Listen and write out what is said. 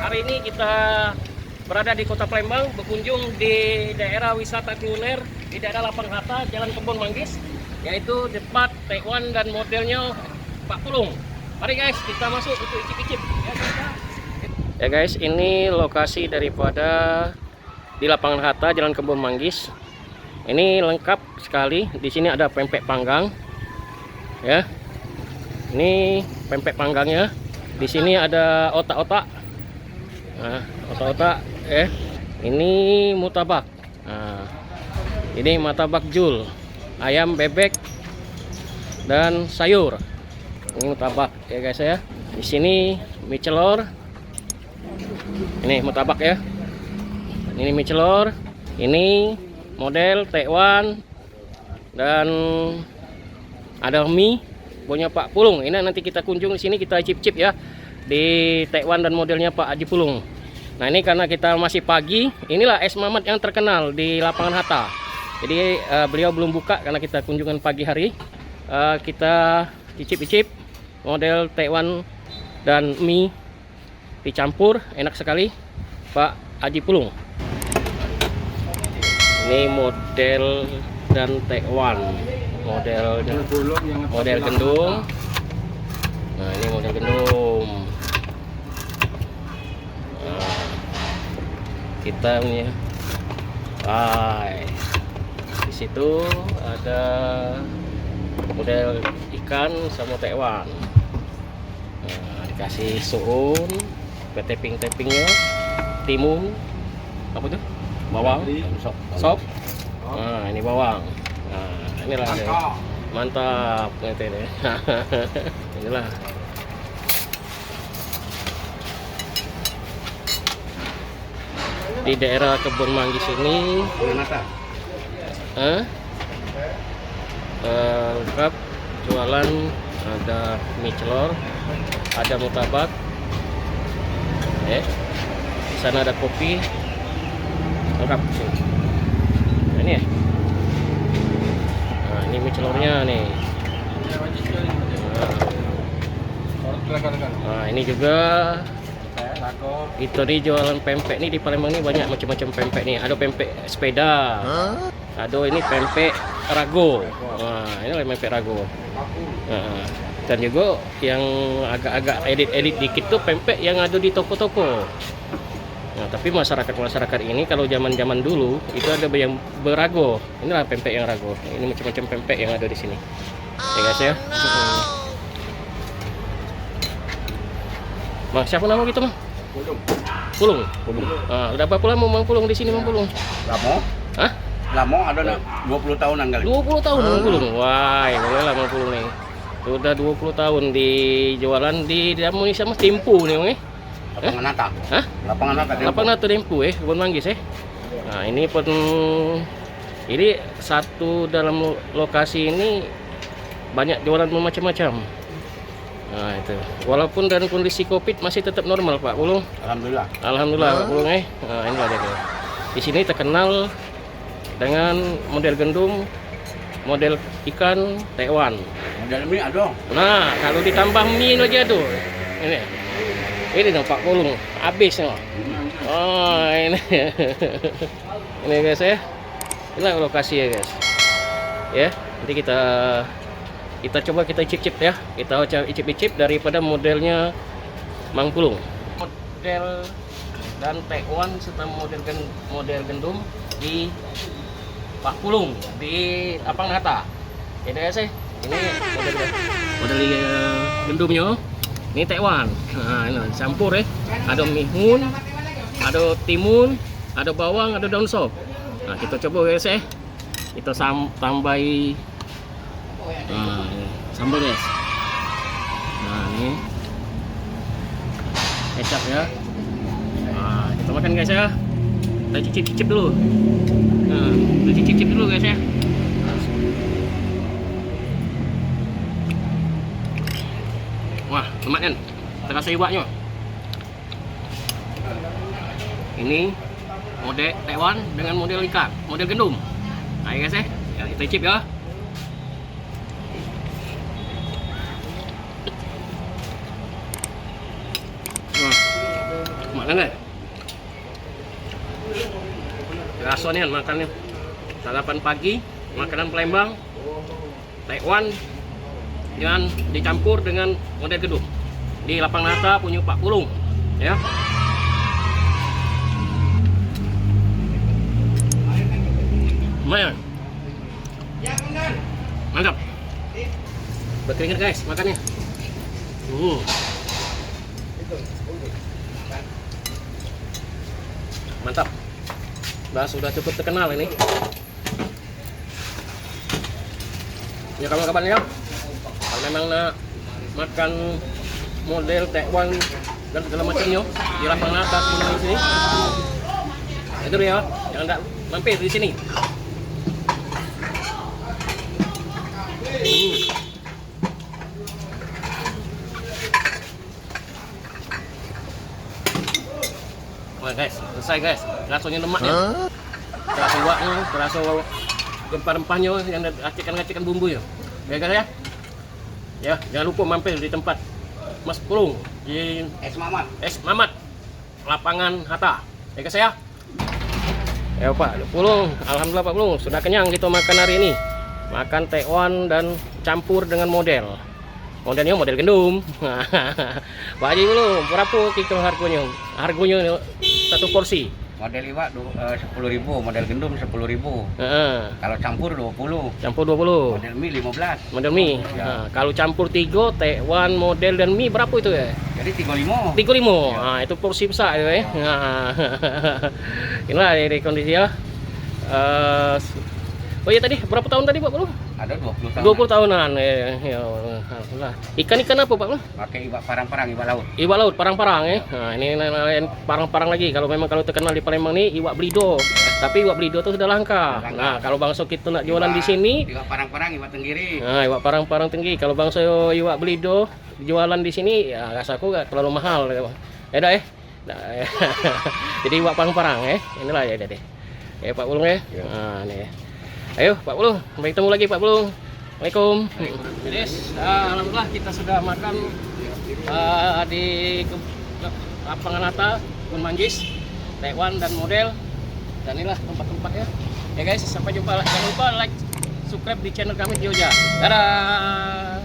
Hari ini kita berada di Kota Palembang, berkunjung di daerah wisata kuliner di daerah Lapang Hatta, Jalan Kebun Manggis, yaitu tempat Taiwan dan modelnya Pak Pulung. Mari guys, kita masuk untuk icip-icip. Ya guys, ini lokasi daripada di Lapangan Hatta, Jalan Kebun Manggis. Ini lengkap sekali. Di sini ada pempek panggang, ya. Ini pempek panggangnya. Di sini ada otak-otak. Nah, otak-otak, ini mutabak. Nah, ini martabak jul, ayam bebek dan sayur. Ini mutabak ya guys ya. Di sini mie celor. Ini mutabak ya. Ini mie celor. Ini model Taiwan dan ada mie punya Pak Pulung. Ini nanti kita kunjung di sini, kita cip-cip ya di Taiwan dan modelnya Pak Haji Pulung. Nah, ini karena kita masih pagi, inilah es mamat yang terkenal di Lapangan Hatta. Jadi beliau belum buka karena kita kunjungan pagi hari. Kita cicip-cicip model Taiwan dan mie dicampur, enak sekali Pak Haji Pulung. Ini model dan Taiwan, model gendung. Nah, ini model gendung. Nah, kita punya. Di situ ada model ikan sama Taiwan. Nah, dikasih suun, teping-tepingnya, timun, apa tuh? Bawang, sop. Nah, ini bawang. Nah, inilah mantap ini. Inilah di daerah Kebun Manggis ini lengkap jualan. Ada mie celor, ada mutabak, di sana ada kopi, lengkap. Nah, ini ya. Nah, ini mie celornya nih. Nah, ini juga itu nih jualan pempek nih di Palembang nih, banyak macam-macam pempek nih. Ada pempek sepeda, ada ini pempek rago. Nah, ini pempek rago. Nah, dan juga yang agak-agak edit dikit tuh pempek yang ada di toko-toko. Nah, tapi masyarakat ini kalau zaman-zaman dulu itu ada yang berago. Inilah pempek yang rago. Ini macam-macam pempek yang ada di sini. Ya guys ya. Mang, siapa nama gitu, Mang? Pulung. Ah, udah berapa lama Mang Pulung di sini, Mang Pulung? Lama? Hah? Lama, ada 20 tahunan kali. 20 tahun Mang Pulung. Wah, boleh lah Mang Pulung nih. Sudah 20 tahun di jualan di Indonesia Mas Timpu nih, Mang. Lapangan Hatta. Hah? Lapangan Hatta. Lapangan Hatta Timpu Kebun Manggis Nah, ini pun ini satu dalam lokasi ini banyak jualan macam-macam. Nah, itu. Walaupun dalam kondisi Covid masih tetap normal, Pak Pulung. Alhamdulillah. Alhamdulillah, Pak Pulung Nah, inilah dia. Di sini terkenal dengan model gendum, model ikan Taiwan. Model mie ada. Nah, kalau ditambah mie lagi ada. Ini dong Pak Pulung, habis nih. Oh, ini. Ini guys ya. Inilah lokasi ya, guys. Ya, nanti kita coba kita icip-icip ya. Kita icip-icip daripada modelnya Mang Pulung. Model dan Taiwan serta model gendum di Pak Pulung di Lapangan Hatta. Ini guys ya. Ini model gendumnya. Ini Taiwan. Nah, ini campur ya. Ada mihun, ada timun, ada bawang, ada daun sop. Nah, kita coba guys ya. Kita tambahi sambal guys. Nah, ini kecap ya. Nah, kita makan guys ya. Kita cicip-cicip dulu. Nah, kita cicip-cicip dulu guys ya. Wah, lumayan. Terasa iwaknya. Ini model Taiwan dengan model ikan, model gendum. Nah, guys ya. Kita cicip ya. Makan deh. Rasanya makannya. Sarapan pagi, makanan Palembang, Taiwan, dengan dicampur dengan model gedung di Lapang Nata punya Pak Pulung, ya. Lumayan. Mantap. Berkeringat guys, makannya. Mantap. Sudah cukup terkenal ini. Ya kawan-kawan ya. Kalau memang nak makan model Taiwan dan segala macamnya di Lapang Nata di sini. Itu dia, jangan tak mampir di sini. Wah guys, selesai guys. Rasanya lemaknya, terasa uaknya, terasa rempah-rempahnya yang racikan bumbu ya. Ya guys ya. Ya, jangan lupa mampir di tempat Mas Pulung di Es Mamat, Lapangan Hatta. Ya guys ya. Ya Pak Pulung, alhamdulillah Pak Pulung sudah kenyang kita makan hari ini. Makan Taiwan dan campur dengan model. Modelnya model gendum. Pak Haji Pulung, berapa kilo harganya? Harganya satu porsi. Model iwak 10.000, model gendum 10.000. Kalau campur 20. Campur 20. Model mie 15. Model mie. Ya. Nah, kalau campur 3, Taiwan, model dan mie berapa itu ya? Jadi 35. 35. Ya. Nah, itu porsi besar ya. Nah. Inilah ini kondisi ya. Oh iya tadi berapa tahun tadi Pak Pulung? Ada 20 tahun. 20 tahunan. Ya, alhamdulillah. Ikan-ikan apa Pak Pulung? Pakai iwak parang-parang, iwak laut. Iwak laut, parang-parang ya. Nah, ini lain parang-parang lagi. Kalau memang kalau terkenal di Palembang nih iwak belido. Tapi iwak belido itu sudah langka. Nah, kalau bangsa kita nak jualan di sini, Iwak parang-parang, iwak tenggiri. nah, iwak parang-parang tinggi. Kalau bangsa iwak belido jualan di sini, ya rasaku gak terlalu mahal. Ya dah Nah, jadi iwak parang-parang Inilah ya deh. Ya Pak Pulung ya. Nah, nih. Ayo Pak Pulung, sampai ketemu lagi Pak Pulung. Assalamualaikum. Jadi alhamdulillah kita sudah makan di Lapangan Hatta, Kebun Manggis, Taiwan dan model. Dan inilah tempat-tempatnya. Ya guys, sampai jumpa. Jangan lupa like, subscribe di channel kami Dioja. Dadah.